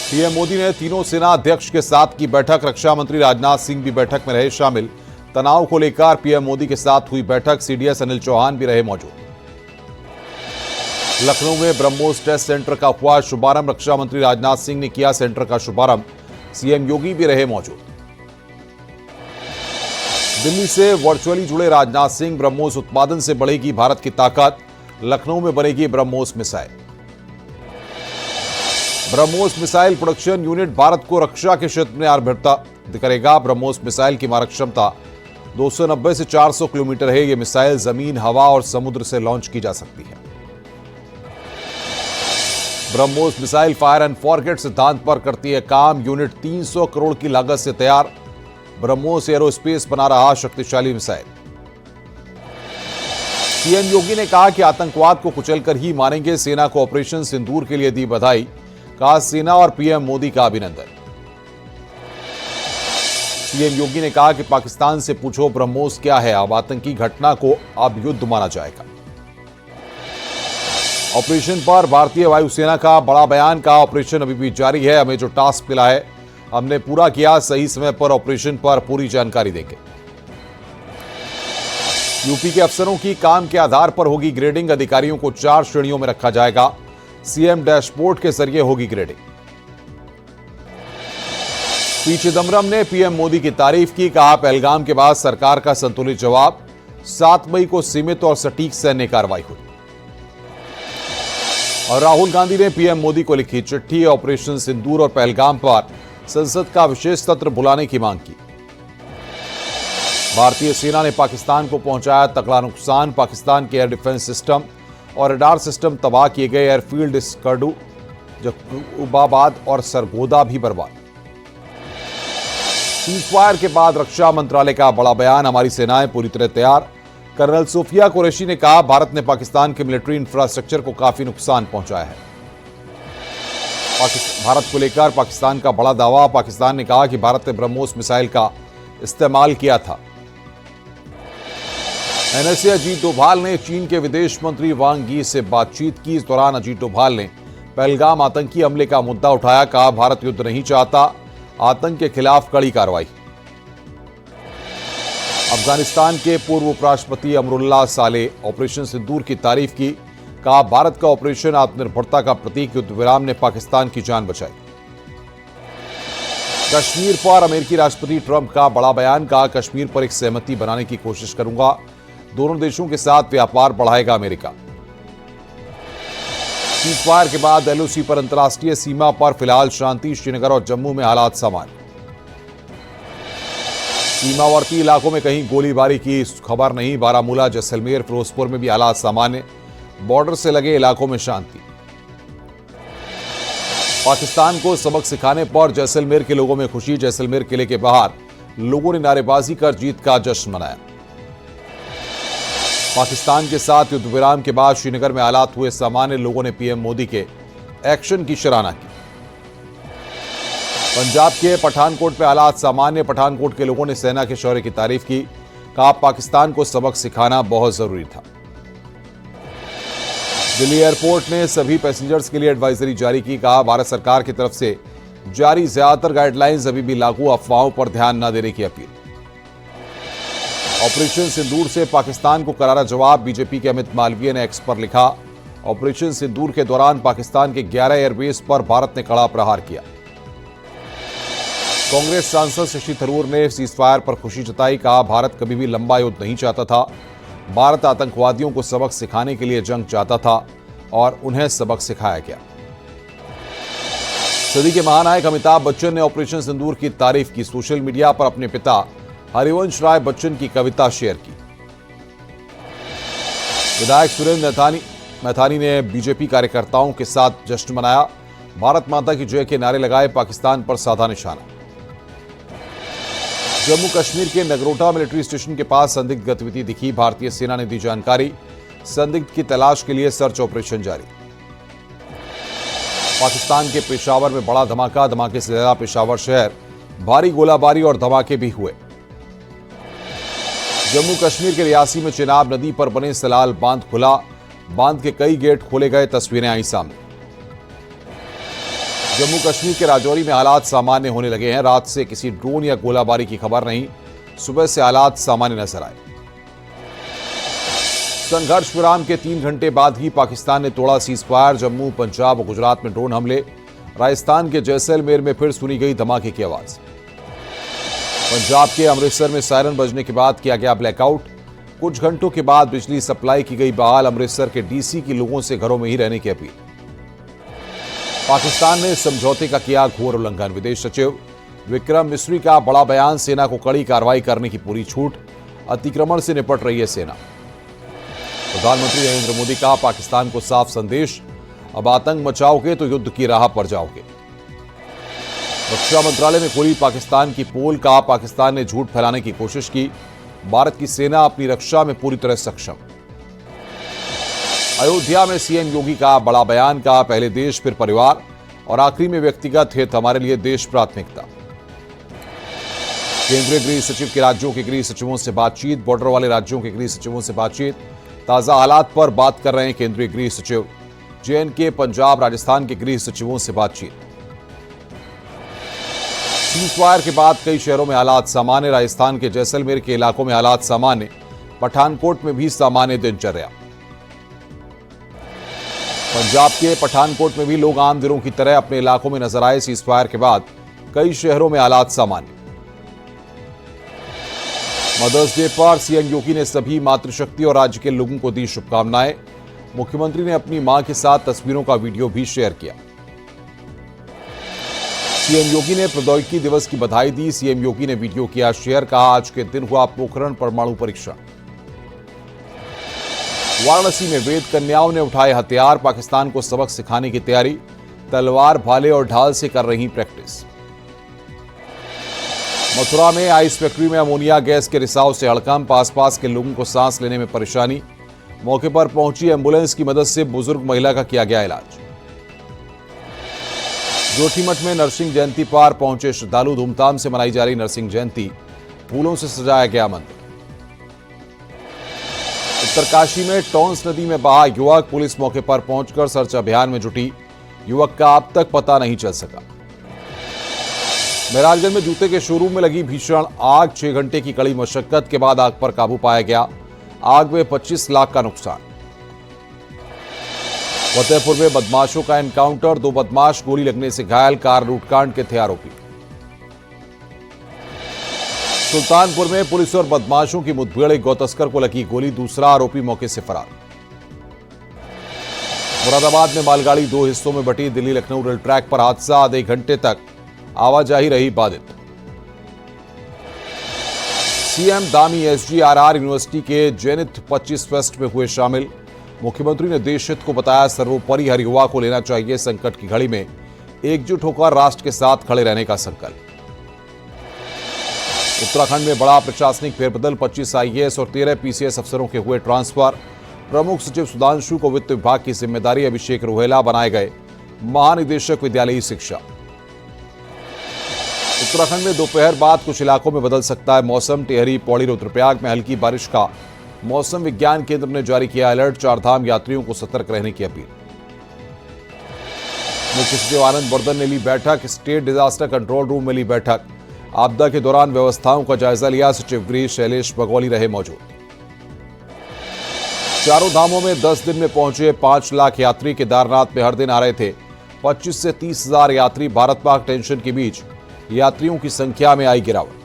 PM Modi ने तीनों सेना अध्यक्ष के साथ की बैठक। रक्षा मंत्री राजनाथ सिंह भी बैठक में रहे शामिल। तनाव को लेकर पीएम मोदी के साथ हुई बैठक। सीडीएस अनिल चौहान भी रहे मौजूद। लखनऊ में ब्रह्मोस टेस्ट सेंटर का हुआ शुभारंभ। रक्षा मंत्री राजनाथ सिंह ने किया सेंटर का शुभारंभ। सीएम योगी भी रहे मौजूद। दिल्ली से वर्चुअली जुड़े राजनाथ सिंह। ब्रह्मोस उत्पादन से बढ़ेगी भारत की ताकत। लखनऊ में बनेगी BrahMos missile. BrahMos missile production unit Bharat को रक्षा के क्षेत्र में आत्मनिर्भरता करेगा। ब्रह्मोस मिसाइल की मारक क्षमता 290 से 400 किलोमीटर है। यह मिसाइल जमीन, हवा और समुद्र से लॉन्च की जा सकती है। BrahMos missile fire and forget सिद्धांत पर करती है काम। यूनिट 300 करोड़ की लागत से तैयार। ब्रह्मोस एरोस्पेस बना रहा शक्तिशाली मिसाइल। सीएम योगी ने कहा कि आतंकवाद को कुचलकर ही मानेंगे। सेना को ऑपरेशन सिंदूर के लिए दी बधाई। कहा सेना और पीएम मोदी का अभिनंदन। सीएम योगी ने कहा कि पाकिस्तान से पूछो ब्रह्मोस क्या है। अब आतंकी घटना को अब युद्ध माना जाएगा। ऑपरेशन पर भारतीय वायुसेना का बड़ा बयान। कहा ऑपरेशन अभी भी जारी है। हमें जो टास्क मिला है हमने पूरा किया। सही समय पर ऑपरेशन पर पूरी जानकारी देंगे। यूपी के अफसरों की काम के आधार पर होगी ग्रेडिंग। अधिकारियों को 4 श्रेणियों में रखा जाएगा। सीएम डैशबोर्ड के जरिए होगी ग्रेडिंग। पी चिदम्बरम ने पीएम मोदी की तारीफ की। कहा पहलगाम के बाद सरकार का संतुलित जवाब। 7 मई को सीमित और सटीक सैन्य कार्रवाई हुई। और राहुल गांधी ने पीएम मोदी को लिखी चिट्ठी। ऑपरेशन सिंदूर और पहलगाम पर संसद का विशेष सत्र बुलाने की मांग की। भारतीय सेना ने पाकिस्तान को पहुंचाया तगड़ा नुकसान। पाकिस्तान के एयर डिफेंस सिस्टम और रडार सिस्टम तबाह किए गए। एयरफील्ड स्कर्डू, जकोबाबाद और सरगोदा भी बर्बाद। सीजफायर के बाद रक्षा मंत्रालय का बड़ा बयान। हमारी सेनाएं पूरी तरह तैयार। कर्नल सोफिया कुरैशी ने कहा भारत ने पाकिस्तान के मिलिट्री इंफ्रास्ट्रक्चर को काफी नुकसान पहुंचाया है। भारत को लेकर पाकिस्तान का बड़ा दावा। पाकिस्तान ने कहा कि भारत ने ब्रह्मोस मिसाइल का इस्तेमाल किया था। एनएसए अजीत डोभाल ने चीन के विदेश मंत्री वांग यी से बातचीत की। इस दौरान अजीत डोभाल ने पहलगाम आतंकी हमले का मुद्दा उठाया। कहा भारत युद्ध नहीं चाहता। आतंक के खिलाफ कड़ी कार्रवाई। अफगानिस्तान के पूर्व उपराष्ट्रपति अमरुल्लाह सालेह ऑपरेशन सिंदूर की तारीफ की। कहा भारत का ऑपरेशन आत्मनिर्भरता का प्रतीक। युद्ध विराम ने पाकिस्तान की जान बचाई। कश्मीर पर अमेरिकी राष्ट्रपति ट्रंप का बड़ा बयान। कहा कश्मीर पर एक सहमति बनाने की कोशिश करूंगा। दोनों देशों के साथ व्यापार बढ़ाएगा अमेरिका। सीजफायर के बाद एलओसी पर अंतर्राष्ट्रीय सीमा पर फिलहाल शांति। श्रीनगर और जम्मू में हालात सामान्य। सीमावर्ती इलाकों में कहीं गोलीबारी की खबर नहीं। बारामूला, जैसलमेर, फिरोजपुर में भी हालात सामान्य। बॉर्डर से लगे इलाकों में शांति। पाकिस्तान को सबक सिखाने पर जैसलमेर के लोगों में खुशी। जैसलमेर किले के बाहर लोगों ने नारेबाजी कर जीत का जश्न मनाया। पाकिस्तान के साथ युद्ध विराम के बाद श्रीनगर में हालात हुए सामान्य। लोगों ने पीएम मोदी के एक्शन की सराहना की। पंजाब के पठानकोट में हालात सामान्य। पठानकोट के लोगों ने सेना के शौर्य की तारीफ की। कहा पाकिस्तान को सबक सिखाना बहुत जरूरी था। दिल्ली एयरपोर्ट ने सभी पैसेंजर्स के लिए एडवाइजरी जारी की। कहा भारत सरकार की तरफ से जारी ज्यादातर गाइडलाइंस अभी भी लागू। अफवाहों पर ध्यान न देने की अपील। ऑपरेशन सिंदूर से पाकिस्तान को करारा जवाब। बीजेपी के अमित मालवीय ने एक्स पर लिखा ऑपरेशन सिंदूर के दौरान पाकिस्तान के 11 एयरबेस पर भारत ने कड़ा प्रहार किया। कांग्रेस सांसद शशि थरूर ने सीजफायर पर खुशी जताई। कहा भारत कभी भी लंबा युद्ध नहीं चाहता था। भारत आतंकवादियों को सबक सिखाने के लिए जंग चाहता था और उन्हें सबक सिखाया गया। सदी के महानायक अमिताभ बच्चन ने ऑपरेशन सिंदूर की तारीफ की। सोशल मीडिया पर अपने पिता हरिवंश राय बच्चन की कविता शेयर की। विधायक सुरेंद्र मैथानी ने बीजेपी कार्यकर्ताओं के साथ जश्न मनाया। भारत माता की जय के नारे लगाए। पाकिस्तान पर साधा निशाना। जम्मू कश्मीर के नगरोटा मिलिट्री स्टेशन के पास संदिग्ध गतिविधि दिखी। भारतीय सेना ने दी जानकारी। संदिग्ध की तलाश के लिए सर्च ऑपरेशन जारी। पाकिस्तान के पेशावर में बड़ा धमाका। धमाके से ज्यादा पेशावर शहर भारी गोलाबारी और धमाके भी हुए। जम्मू कश्मीर के रियासी में चिनाब नदी पर बने सलाल बांध खुला। बांध के कई गेट खोले गए। तस्वीरें आई सामने। जम्मू कश्मीर के राजौरी में हालात सामान्य होने लगे हैं। रात से किसी ड्रोन या गोलाबारी की खबर नहीं, सुबह से हालात सामान्य नजर आए। संघर्ष विराम के 3 घंटे बाद ही पाकिस्तान ने तोड़ा सीजफायर। जम्मू, पंजाब और गुजरात में ड्रोन हमले। राजस्थान के जैसलमेर में फिर सुनी गई धमाके की आवाज। पंजाब के अमृतसर में सायरन बजने के बाद किया गया ब्लैकआउट। कुछ घंटों के बाद बिजली सप्लाई की गई बहाल। अमृतसर के डीसी की लोगों से घरों में ही रहने की अपील। पाकिस्तान ने समझौते का किया घोर उल्लंघन। विदेश सचिव विक्रम मिस्री का बड़ा बयान। सेना को कड़ी कार्रवाई करने की पूरी छूट। अतिक्रमण से निपट रही है सेना। प्रधानमंत्री नरेंद्र मोदी का पाकिस्तान को साफ संदेश, अब आतंक मचाओगे तो युद्ध की राह पर जाओगे। रक्षा मंत्रालय में खुली पाकिस्तान की पोल। का पाकिस्तान ने झूठ फैलाने की कोशिश की। भारत की सेना अपनी रक्षा में पूरी तरह सक्षम। अयोध्या में सीएम योगी का बड़ा बयान। का पहले देश फिर परिवार और आखिरी में व्यक्तिगत हित, हमारे लिए देश प्राथमिकता। केंद्रीय गृह सचिव के राज्यों के गृह सचिवों से बातचीत। बॉर्डर वाले राज्यों के गृह सचिवों से बातचीत। ताजा हालात पर बात कर रहे हैं केंद्रीय गृह सचिव। जेएनके, पंजाब, राजस्थान के गृह सचिवों से बातचीत। सीजफायर के बाद कई शहरों में हालात सामान्य। राजस्थान के जैसलमेर के इलाकों में हालात सामान्य। पठानकोट में भी सामान्य दिनचर्या। पंजाब के पठानकोट में भी लोग आम दिनों की तरह अपने इलाकों में नजर आए। सीजफायर के बाद कई शहरों में हालात सामान्य। मदर्स डे पर सीएम योगी ने सभी मातृशक्ति और राज्य के लोगों को दी शुभकामनाएं। मुख्यमंत्री ने अपनी मां के साथ तस्वीरों का वीडियो भी शेयर किया। सीएम योगी ने प्रौद्योगिकी दिवस की बधाई दी। सीएम योगी ने वीडियो किया शेयर। कहा, आज के दिन हुआ पोखरण परमाणु परीक्षण। वाराणसी में वेद कन्याओं ने उठाए हथियार। पाकिस्तान को सबक सिखाने की तैयारी। तलवार, भाले और ढाल से कर रही प्रैक्टिस। मथुरा में आइस फैक्ट्री में अमोनिया गैस के रिसाव से हड़कंप। आसपास के लोगों को सांस लेने में परेशानी। मौके पर पहुंची एम्बुलेंस की मदद से बुजुर्ग महिला का किया गया इलाज। जोशीमठ में नरसिंह जयंती पर पहुंचे श्रद्धालु। धूमधाम से मनाई जा रही नरसिंह जयंती। फूलों से सजाया गया मंदिर। उत्तरकाशी में टॉन्स नदी में बहा युवक। पुलिस मौके पर पहुंचकर सर्च अभियान में जुटी। युवक का अब तक पता नहीं चल सका। महराजगंज में जूते के शोरूम में लगी भीषण आग। 6 घंटे की कड़ी मशक्कत के बाद आग पर काबू पाया गया। आग में 25 लाख का नुकसान। फतेहपुर में बदमाशों का एनकाउंटर। 2 बदमाश गोली लगने से घायल। कार लूटकांड के थे आरोपी। सुल्तानपुर में पुलिस और बदमाशों की मुठभेड़। एक गौ तस्कर को लगी गोली। दूसरा आरोपी मौके से फरार। मुरादाबाद में मालगाड़ी 2 हिस्सों में बटी। दिल्ली लखनऊ रेल ट्रैक पर हादसा। आधे घंटे तक आवाजाही रही बाधित। सीएम धामी एसजीआरआर यूनिवर्सिटी के जेनिथ 25 फेस्ट में हुए शामिल। मुख्यमंत्री ने देश हित को बताया सर्वोपरि। हर युवा को लेना चाहिए संकट की घड़ी में एकजुट होकर राष्ट्र के साथ खड़े रहने का संकल्प। उत्तराखंड में बड़ा प्रशासनिक फेरबदल। 25 आईएएस और 13 पीसीएस अफसरों के हुए ट्रांसफर। प्रमुख सचिव सुधांशु को वित्त विभाग की जिम्मेदारी। अभिषेक रोहेला बनाए गए महानिदेशक विद्यालयी शिक्षा। उत्तराखंड में दोपहर बाद कुछ इलाकों में बदल सकता है मौसम। टिहरी, पौड़ी, रुद्रप्रयाग में हल्की बारिश का मौसम विज्ञान केंद्र ने जारी किया अलर्ट। 4 धाम यात्रियों को सतर्क रहने की अपील। मुख्य सचिव आनंद वर्धन ने ली बैठक। स्टेट डिजास्टर कंट्रोल रूम में ली बैठक। आपदा के दौरान व्यवस्थाओं का जायजा लिया। सचिव गृह शैलेश बगौली रहे मौजूद। चारों धामों में 10 दिन में पहुंचे 5 लाख यात्री। केदारनाथ में हर दिन आ रहे थे 25 से 30 हजार यात्री। भारत पाक टेंशन के बीच यात्रियों की संख्या में आई गिरावट।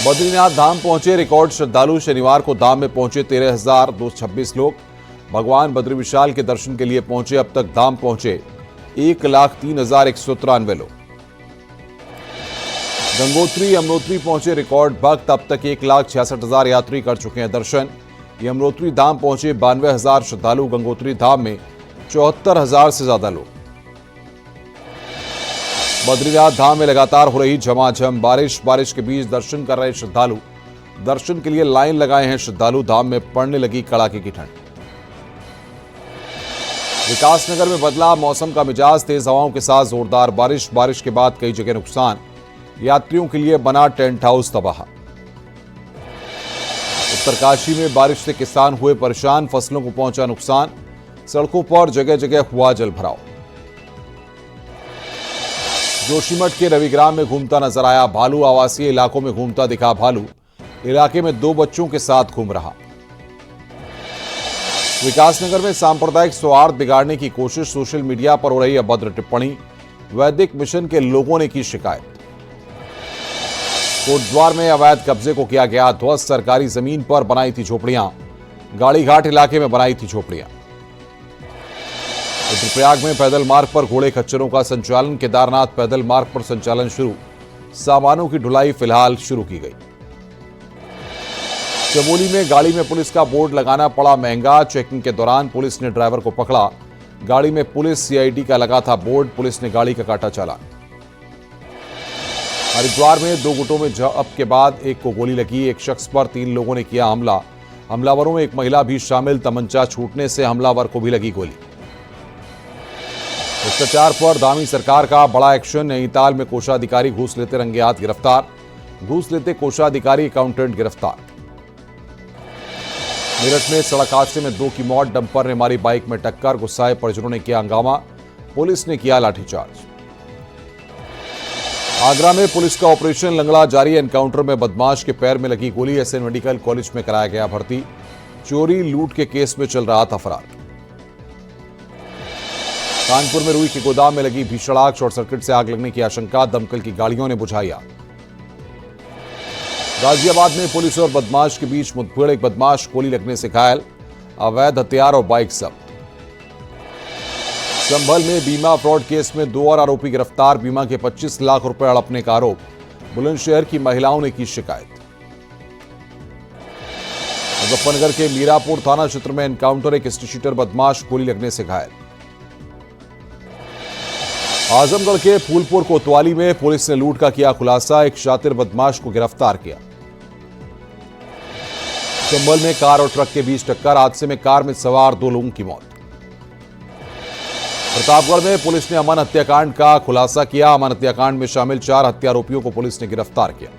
बद्रीनाथ धाम पहुंचे रिकॉर्ड श्रद्धालु। शनिवार को धाम में पहुंचे 13,226 लोग। भगवान बद्री विशाल के दर्शन के लिए पहुंचे। अब तक धाम पहुंचे 1,03,193 लोग। गंगोत्री, यमुनोत्री पहुंचे रिकॉर्ड भक्त। अब तक 1,66,000 यात्री कर चुके हैं दर्शन। यमुनोत्री धाम पहुंचे 92,000 श्रद्धालु। गंगोत्री धाम में 74,000 से ज्यादा लोग। बद्रीनाथ धाम में लगातार हो रही झमाझम बारिश के बीच दर्शन कर रहे श्रद्धालु। दर्शन के लिए लाइन लगाए हैं श्रद्धालु। धाम में पड़ने लगी कड़ाके की ठंड। विकासनगर में बदला मौसम का मिजाज। तेज हवाओं के साथ जोरदार बारिश के बाद कई जगह नुकसान। यात्रियों के लिए बना टेंट हाउस तबाह। उत्तरकाशी में बारिश से किसान हुए परेशान। फसलों को पहुंचा नुकसान। सड़कों पर जगह जगह हुआ जल भराव। जोशीमठ के रविग्राम में घूमता नजर आया भालू। आवासीय इलाकों में घूमता दिखा भालू। इलाके में 2 बच्चों के साथ घूम रहा। विकासनगर में सांप्रदायिक सौहार्द बिगाड़ने की कोशिश। सोशल मीडिया पर हो रही अभद्र टिप्पणी। वैदिक मिशन के लोगों ने की शिकायत। कोटद्वार में अवैध कब्जे को किया गया ध्वस्त। सरकारी जमीन पर बनाई थी झोपड़ियां। गाड़ीघाट इलाके में बनाई थी झोपड़ियां। रुद्रप्रयाग में पैदल मार्ग पर घोड़े खच्चरों का संचालन। केदारनाथ पैदल मार्ग पर संचालन शुरू। सामानों की ढुलाई फिलहाल शुरू की गई। चमोली में गाड़ी में पुलिस का बोर्ड लगाना पड़ा महंगा। चेकिंग के दौरान पुलिस ने ड्राइवर को पकड़ा। गाड़ी में पुलिस सीआईडी का लगा था बोर्ड। पुलिस ने गाड़ी का काटा चालान। हरिद्वार में 2 गुटों में झड़प के बाद एक को गोली लगी। एक शख्स पर 3 लोगों ने किया हमला। हमलावरों में एक महिला भी शामिल। तमंचा छूटने से हमलावर को भी लगी गोली। भ्रष्टाचार पर धामी सरकार का बड़ा एक्शन। नैनीताल में कोषाधिकारी घूस लेते रंगे हाथ गिरफ्तार। घूस लेते कोषाधिकारी अकाउंटेंट गिरफ्तार। मेरठ में सड़क हादसे में 2 की मौत। डंपर ने मारी बाइक में टक्कर। गुस्साए परिजनों ने किया हंगामा। पुलिस ने किया लाठीचार्ज। आगरा में पुलिस का ऑपरेशन लंगड़ा जारी। एनकाउंटर में बदमाश के पैर में लगी गोली। एसएन मेडिकल कॉलेज में कराया गया भर्ती। चोरी लूट के केस में चल रहा था फरार। कानपुर में रुई के गोदाम में लगी भीषण आग। शॉर्ट सर्किट से आग लगने की आशंका। दमकल की गाड़ियों ने बुझाई आग। गाजियाबाद में पुलिस और बदमाश के बीच मुठभेड़। एक बदमाश गोली लगने से घायल। अवैध हथियार और बाइक जब्त। संभल में बीमा फ्रॉड केस में 2 और आरोपी गिरफ्तार। बीमा के 25 लाख रुपए हड़पने का आरोप। बुलंदशहर की महिलाओं ने की शिकायत। मुजफ्फरनगर के मीरापुर थाना क्षेत्र में एनकाउंटर। एक स्ट्रीट बदमाश गोली लगने से घायल। आजमगढ़ के फूलपुर कोतवाली में पुलिस ने लूट का किया खुलासा। एक शातिर बदमाश को गिरफ्तार किया। संभल में कार और ट्रक के बीच टक्कर। हादसे में कार में सवार 2 लोगों की मौत। प्रतापगढ़ में पुलिस ने अमन हत्याकांड का खुलासा किया। अमन हत्याकांड में शामिल 4 हत्यारोपियों को पुलिस ने गिरफ्तार किया।